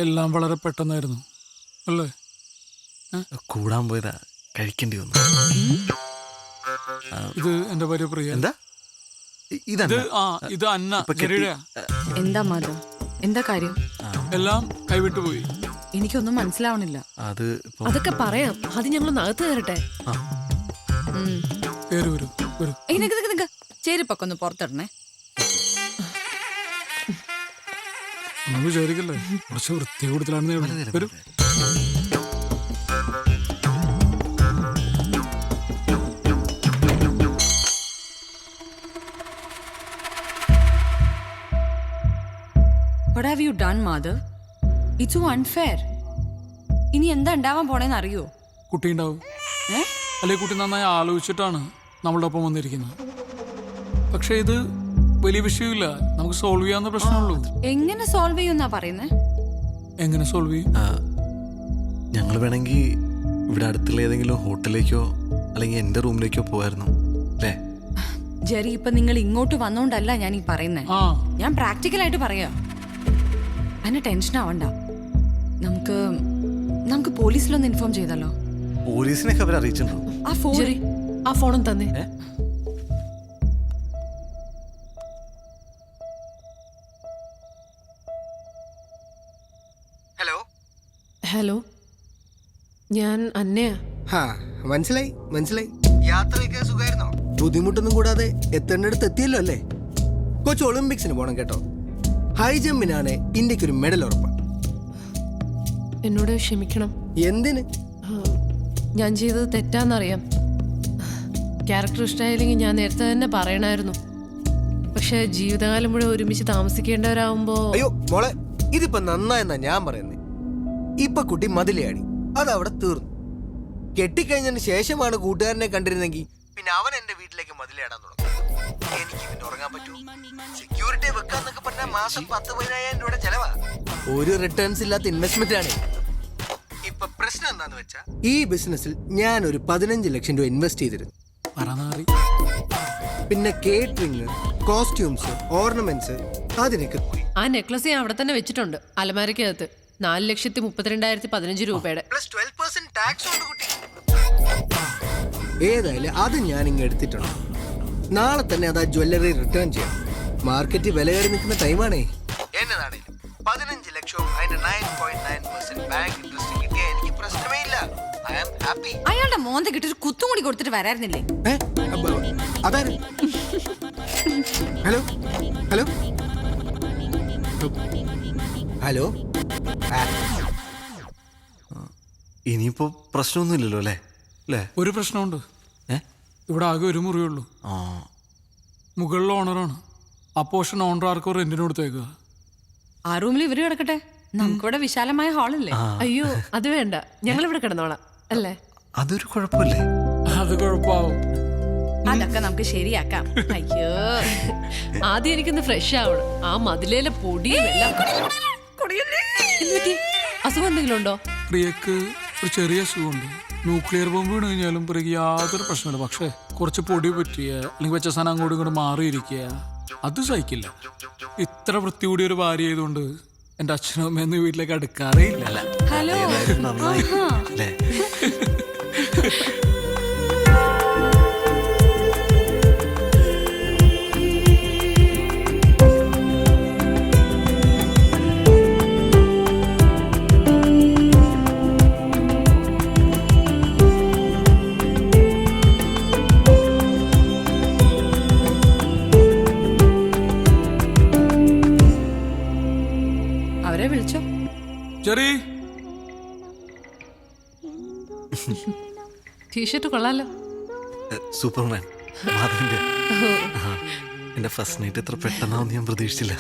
എല്ലാം വളരെ പെട്ടെന്നായിരുന്നു അല്ലേ? കൂടാൻ പോയതാ, കഴിക്കേണ്ടി വന്നു. ഇത് എന്റെ ഭാര്യ പ്രിയ. എന്താ ഇത് അന്ന. ശരിയാ. എന്താ മാധവ്, എന്താ കാര്യം? എല്ലാം കൈവിട്ടു പോയി. എനിക്കൊന്നും മനസ്സിലാവണില്ല. അതൊക്കെ പറയാം, അത് ഞങ്ങൾ നകത്ത് കയറട്ടെ. ചേരിപ്പൊക്കെ ഒന്ന് പുറത്തിടണേ. ഒന്നും വിചാരിക്കല്ലേ, കുറച്ച് വൃത്തി കൂടുതലാണെന്ന് വരും. What have you done, Madhav? It's so unfair. ഇനി എന്താ ഉണ്ടാവാൻ പോണേന്ന് അറിയോ? കുട്ടി ഉണ്ടാവും. അല്ലെ കുട്ടി നന്നായി ആലോചിച്ചിട്ടാണ് നമ്മളുടെ ഒപ്പം വന്നിരിക്കുന്നത്. പക്ഷെ ഇത് വലിയ വിഷയമില്ല, നമുക്ക് സോൾവ് ചെയ്യാവുന്ന പ്രശ്നമുള്ളൂ. എങ്ങനെ സോൾവ് ചെയ്യുന്നാ പറയുന്നേ? എങ്ങനെ സോൾവ് ചെയ്യും? ഞങ്ങൾ വേണമെങ്കിൽ ഇവിടെ അടുത്തുള്ള ഏതെങ്കിലും ഹോട്ടലിലേക്കോ അല്ലെങ്കിൽ എന്റെ റൂമിലേക്കോ പോവായിരുന്നു അല്ലേ? ജെറി, ഇപ്പൊ നിങ്ങൾ ഇങ്ങോട്ട് വന്നോണ്ടല്ല ഞാൻ ഈ പറയുന്നേ. ഞാൻ പ്രാക്ടിക്കലായിട്ട് പറയാ. അതിന് ടെൻഷൻ ആവണ്ട. നമുക്ക് പോലീസിലൊന്ന് ഇൻഫോം ചെയ്താലോ? പോലീസിനൊക്കെ അവർ അറിയിച്ചിട്ടുണ്ടോ? ആ ഫോണും തന്നെ. ഹലോ, ഞാൻ അന്നയാ. മനസ്സിലായി. യാത്രയൊക്കെ സുഖമായിരുന്നോ? ബുദ്ധിമുട്ടൊന്നും കൂടാതെ എത്തേണ്ടടുത്ത് എത്തിയല്ലോ അല്ലേ? കൊച്ചു ഒളിമ്പിക്സിന് പോണം കേട്ടോ. ഹൈ ജമ്പിനാണ് ഇന്ത്യക്കൊരു മെഡൽ ഉറപ്പാണ്. എന്നോട് ക്ഷമിക്കണം. എന്തിന്? ഞാൻ ചെയ്തത് തെറ്റാന്നറിയാം. ക്യാരക്ടർ ഇഷ്ടമായില്ലെങ്കിൽ ഞാൻ നേരത്തെ തന്നെ പറയണമായിരുന്നു. പക്ഷെ ജീവിതകാലം മുഴുവൻ ഒരുമിച്ച് താമസിക്കേണ്ടവരാകുമ്പോ... അയ്യോ മോളെ, ഇതിപ്പോ നന്നായെന്നാ ഞാൻ പറയുന്നത്. ഇപ്പൊ കുട്ടി മതിലയാടി, അതവിടെ തീർന്നു. കെട്ടിക്കഴിഞ്ഞതിന് ശേഷമാണ് കൂട്ടുകാരനെ കണ്ടിരുന്നെങ്കിൽ പിന്നെ അവൻ എന്റെ വീട്ടിലേക്ക് മതിലയാടാൻ തുടങ്ങും. എനിക്ക് പിന്നെ ഉറങ്ങാൻ പറ്റൂ? സെക്യൂരിറ്റി വെക്കാന്നൊക്കെ പറഞ്ഞാൽ മാസം 10,000-15,000 രൂപയുടെ ചെലവാ. ഒരു റിട്ടേൺസ് ഇല്ലാത്ത ഇൻവെസ്റ്റ്മെന്റ് ആണ്. ഇപ്പൊ പ്രശ്നം എന്താന്ന് വെച്ചാ, ഈ ബിസിനസ്സിൽ ഞാൻ ഒരു 15 ലക്ഷം രൂപ ഇൻവെസ്റ്റ് ചെയ്തിരുന്നു. പിന്നെ കേറ്ററിംഗ്, കോസ്റ്റ്യൂംസ്, ഓർണമെന്റ്സ്, അതിനൊക്കെ ആ നെക്ലസ് ഞാൻ അവിടെ തന്നെ വെച്ചിട്ടുണ്ട്, അലമാരക്കകത്ത്. 4,32,15 രൂപയുടെ. പ്ലസ് 12% ടാക്സ് ഉണ്ട് കുട്ടി. ഏതായാലും അത് ഞാൻ ഇങ്ങ് എടുത്തിട്ടുണ്ട്. നാളെ തന്നെ അത് ആ ജ്വല്ലറി റിട്ടേൺ ചെയ്യാം. മാർക്കറ്റ് വില കയറി നിൽക്കുന്ന ടൈമാണേ. എന്നതാണേലും 15 ലക്ഷവും അതിന്റെ 9.9% ബാങ്ക് ഇൻട്രസ്റ്റ് കിട്ടിയ എനിക്ക് പ്രശ്നമേ ഇല്ല. I am happy. അയാളുടെ മോന്ത കിട്ടി ഒരു കുത്തും കൂടി കൊടുത്തിട്ട് വരായിരുന്നില്ലേ? അതാര്? Hello hello hello. ഇനിയിപ്പോ പ്രശ്നമൊന്നുമില്ലല്ലോ അല്ലേ? ഒരു പ്രശ്നമുണ്ട്. ഇവിടെ ആകെ ഒരു മുറിയുള്ളൂ. മുകളിൽ ഓണറാണ്. ആ പോർഷൻ ഓണർ ആർക്കോ റെന്റിന് കൊടുത്തേക്കുക. ആ റൂമിൽ ഇവര് കിടക്കട്ടെ, നമുക്കിവിടെ വിശാലമായ ഹാളല്ലേ? അയ്യോ, അത് വേണ്ട, ഞങ്ങൾ ഇവിടെ കിടന്നോളാം അല്ലേ? അതൊരു കുഴപ്പമില്ലേ? അത് കുഴപ്പമാവും. അതൊക്കെ നമുക്ക് ശരിയാക്കാം. അയ്യോ, ആദ്യം എനിക്കൊന്ന് ഫ്രഷ് ആവണം. ആ മതിലേലെ പൊടിയും എല്ലാം. അസുഖം എന്തെങ്കിലും ഉണ്ടോ? പ്രിയക്ക് ഒരു ചെറിയ അസുഖമുണ്ട്. ന്യൂക്ലിയർ ബോംബ് വീണ് കഴിഞ്ഞാലും പ്രിയക്ക് യാതൊരു പ്രശ്നമില്ല. പക്ഷെ കുറച്ച് പൊടി പറ്റിയ അല്ലെങ്കിൽ വെച്ച സാധനം അങ്ങോട്ടും ഇങ്ങോട്ട് മാറിയിരിക്കുക, അത് സഹിക്കില്ല. ഇത്ര വൃത്തി കൂടിയ ഒരു ഭാര്യ ആയതുകൊണ്ട് എന്റെ അച്ഛനും അമ്മയൊന്നും വീട്ടിലേക്ക് അടുക്കാറേ ഇല്ല. ഹലോ. അവരെ വിളിച്ചോ? ചെറി, ടീഷർട്ട് കൊള്ളാലോ. സൂപ്പർമാൻ മാധവന്റെ. എന്റെ ഫസ്റ്റ് നൈറ്റ് എത്ര പെട്ടെന്നാവും ഞാൻ പ്രതീക്ഷിച്ചില്ല.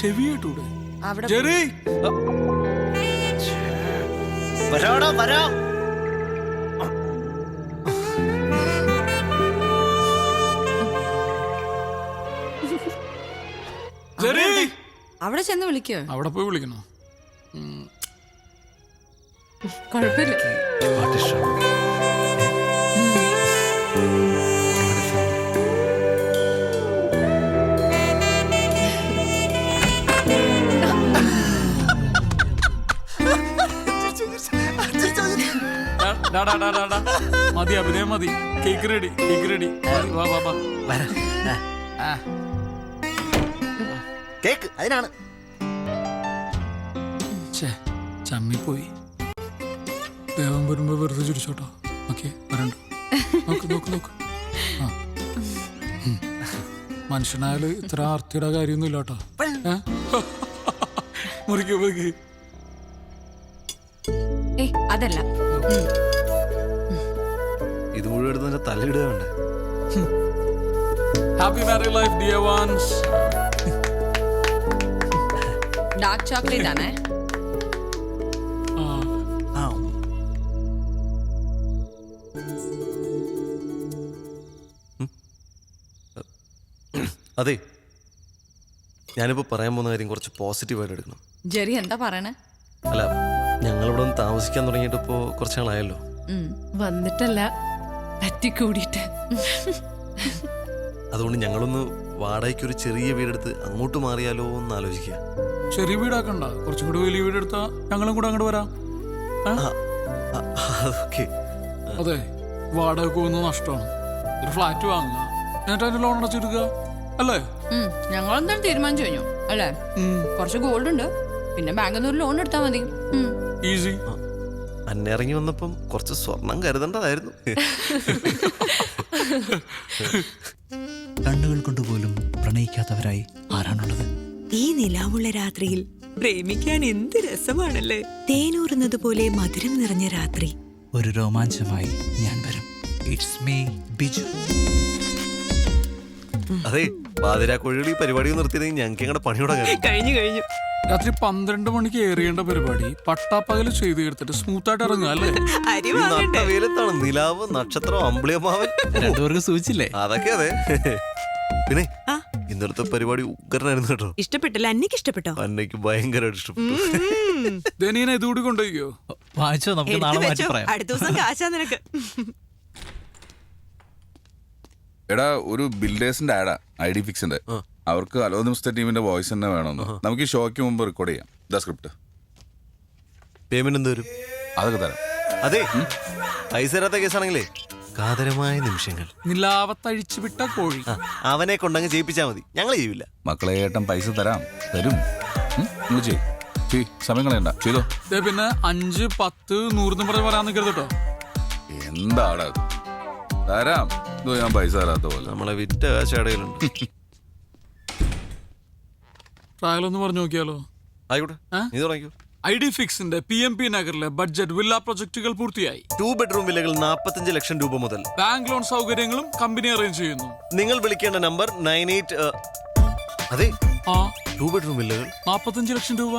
ചെവിയായിട്ടൂടെ? വരാം. അവിടെ ചെന്ന് വിളിക്കോ? അവിടെ പോയി വിളിക്കണോ? കുഴപ്പമില്ല. മതി അഭിനയം മതി. Cake ready, cake ready. വാ വാ വാ. കേക്ക് അതിനാണ്. ചമ്മിപ്പോയി. ദേവൻ വരുമ്പോ വെറുതെ ചിരിച്ചോട്ടോ. ഓക്കെ വരണ്ട. നോക്ക് നോക്ക് നോക്ക്. മനുഷ്യനായാല് ഇത്ര ആർത്തിയുടെ കാര്യമൊന്നും ഇല്ല കേട്ടോ. മുറിക്ക് മുറിക്ക്. അതല്ല, ഇത് മുഴുവൻ എടുത്ത് തലയിടുക വേണ്ടേ? Happy married life dear ones. Dark chocolate ആണേ. അതെ, ഞാനിപ്പോ പറയാൻ പോകുന്ന കാര്യം കുറച്ച് പോസിറ്റീവായിട്ട് എടുക്കണം. ജെറി എന്താ പറയണേ? അല്ല, ഞങ്ങളിവിടെ ഒന്ന് താമസിക്കാൻ തുടങ്ങിയിട്ട് ഇപ്പോ കുറച്ച് നാളായല്ലോ. വന്നിട്ടല്ല, പറ്റിക്കൂടിയിട്ട്. അതുകൊണ്ട് ഞങ്ങളൊന്ന് വാടകയ്ക്ക് ഒരു ചെറിയ വീടെടുത്ത് അങ്ങോട്ട് മാറിയാലോ എന്ന് ആലോചിക്കുക. ചെറിയ വീടാക്കണ്ട, കുറച്ചും കൂടി വലിയ വീടെടുത്താ ഞങ്ങളും കൂടെ അങ്ങോട്ട് വരാം. അതൊക്കെ അതെ, വാടക പോകുന്നത് നഷ്ടമാണ്. ഒരു ഫ്ലാറ്റ് വാങ്ങുക, എന്നിട്ട് അതിന്റെ ലോൺ അടച്ചെടുക്കുക, അല്ലേ? ഞങ്ങളെന്തായാലും തീരുമാനിച്ചു കഴിഞ്ഞു അല്ലേ? കുറച്ച് ഗോൾഡ് ഉണ്ട്, പിന്നെ ബാങ്കിൽ നിന്ന് ഒരു ലോൺ എടുത്താൽ മതി. ഈസി. അന്നിറങ്ങി വന്നപ്പം കുറച്ച് സ്വർണം കരുതേണ്ടതായിരുന്നു. കണ്ണുകൾ കൊണ്ടുപോലും പ്രണയിക്കാത്തവരായി ആരാണുള്ളത്? ഈ നിലാവുള്ള രാത്രിയിൽ പ്രേമിക്കാൻ എന്ത് രസമാണല്ലേ. തേനൂറുന്നത് പോലെ മധുരം നിറഞ്ഞ രാത്രി. ഒരു രോമാഞ്ചമായി ഞാൻ വരും. It's me Biju. അതെ, പാതിരാ കോഴികൾ ഈ പരിപാടി നിർത്തിയിരുന്നെങ്കിൽ ഞങ്ങൾക്ക് ഞങ്ങളുടെ പണിയോടെ കഴിഞ്ഞു കഴിഞ്ഞു. രാത്രി 12 മണിക്ക് ഏറിയേണ്ട പരിപാടി പട്ടാപ്പകല് ചെയ്ത് എടുത്തിട്ട് സ്മൂത്തായിട്ട് ഇറങ്ങുക, അല്ലേ? അരി വാങ്ങണ്ടേ? വെയിലത്താണ് നിലാവ്, നക്ഷത്രം, അമ്പിളിയമ്മാവൻ. രണ്ടുപേർക്ക് സൂചിച്ചില്ലേ? അതൊക്കെ അതെ. പിന്നെ ഇന്നലത്തെ പരിപാടി ഉഗ്രനായിരുന്നു കേട്ടോ. ഇഷ്ടപ്പെട്ടില്ല? അന്നയ്ക്ക് ഇഷ്ടപ്പെട്ടോ? അന്നയ്ക്ക് ഭയങ്കരമായിട്ട് ഇഷ്ടപ്പെട്ടു. ദനീനെ ഇതുകൂടി കൊണ്ടുപോയിക്കോ. വായിച്ചോ, നമുക്ക് നാളെ മാറ്റി പറയാം. അടുത്ത ദിവസം കാശാ നിനക്ക്. എടാ, ഒരു ബിൽഡേഴ്സിന്റെ ആഡാ, ID ഫിക്സിന്റെ. അവർക്ക് അലോദിംസ്ത ടീമിന്റെ വോയിസ് തന്നെ വേണമെന്ന്. നമുക്ക് ഈ ഷോയ്ക്ക് മുമ്പ് റെക്കോർഡ് ചെയ്യാം. ഇതാ സ്ക്രിപ്റ്റ്. പേയ്മെന്റ് എന്ത് വരും? അതൊക്കെ തരാം. അതെ, പൈസ തരാത്ത കേസാണെങ്കിലേ കാതരമായ നിമിഷങ്ങൾ. നിലാവത്തഴിച്ചു വിട്ട കോഴി. അവനെ കൊണ്ടങ്ങ് ചെയ്യിപ്പിച്ചാ മതി, ഞങ്ങൾ ചെയ്യൂല. മക്കളെ ഏട്ടൻ പൈസ തരാം, തരും. സമയം കളയണ്ട, ചെയ്തോ. പിന്നെ 5, 10, 100 പറഞ്ഞ് പറയാൻ നിൽക്കരുത് കേട്ടോ. എന്താടാ തരാം, ഞാൻ പൈസ തരാത്ത പോലെ. നമ്മളെ വിറ്റ കാശടയിലുണ്ട്. ട്രയലൊന്ന് പറഞ്ഞു നോക്കിയാലോ? ആയിക്കോട്ടെ, നീ തുടങ്ങിക്കോ. ID ഫിക്സിന്റെ PMP നഗറിലെ ബഡ്ജറ്റ് വില്ല പ്രൊജക്ടുകൾ പൂർത്തിയായി. 2 ബെഡ്റൂം വില്ലകൾ 45 ലക്ഷം രൂപ മുതൽ. ബാങ്ക് ലോൺ സൗകര്യങ്ങളും കമ്പനി അറേഞ്ച് ചെയ്യുന്നു. നിങ്ങൾ വിളിക്കേണ്ട നമ്പർ 98. അതെ, 2 ബെഡ്റൂം വില്ലകൾ 45 ലക്ഷം രൂപ.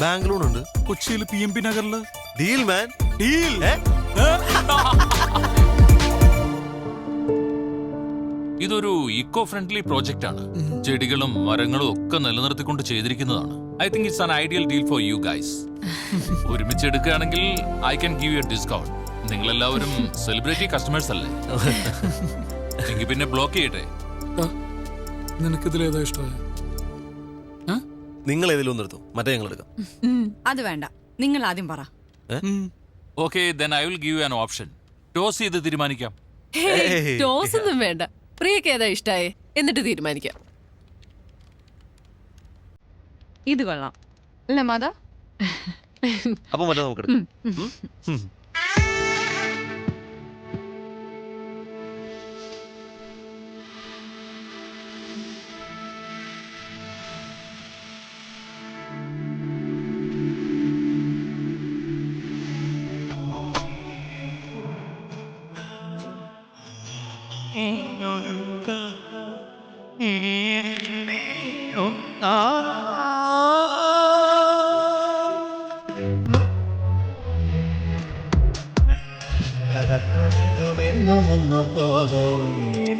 ബാങ്ക് ലോൺ ഉണ്ട് കൊച്ചിയിൽ PMP നഗറില്. Deal man, deal. ഇതൊരു ഇക്കോ ഫ്രണ്ട്ലി പ്രോജക്റ്റ് ആണ്. ചെടികളും മരങ്ങളും ഒക്കെ നിലനിർത്തിക്കൊണ്ട് ചെയ്തിരിക്കുന്നതാണ്. I think it's an ideal deal for you guys. ഒരുമിച്ച് എടുക്കുകയാണെങ്കിൽ I can give you a discount. നിങ്ങൾ എല്ലാവരും സെലിബ്രിറ്റി കസ്റ്റമേഴ്സ് അല്ലേ? എങ്കിൽ പിന്നെ ബ്ലോക്ക് ചെയ്യട്ടെ. നിനക്കിതിലേതാ ഇഷ്ടമായ? നിങ്ങൾ ഏതെങ്കിലും എടുത്തു, മറ്റേ ഞങ്ങൾ എടുക്കാം. അത് വേണ്ട, നിങ്ങൾ ആദ്യം പറ. Okay, then I will give you an option. Toss ചെയ്ത് തീരുമാനിക്കാം. ടോസ് ഒന്നും വേണ്ട, പ്രിയക്ക് ഏതാ ഇഷ്ടായേ എന്നിട്ട് തീരുമാനിക്കാം. ഇത് കൊള്ളാം അല്ലേ മാതാ? അപ്പൊ മറ്റേ നമുക്ക് എടുക്കാം.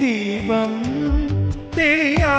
ദീപം തെളിയാ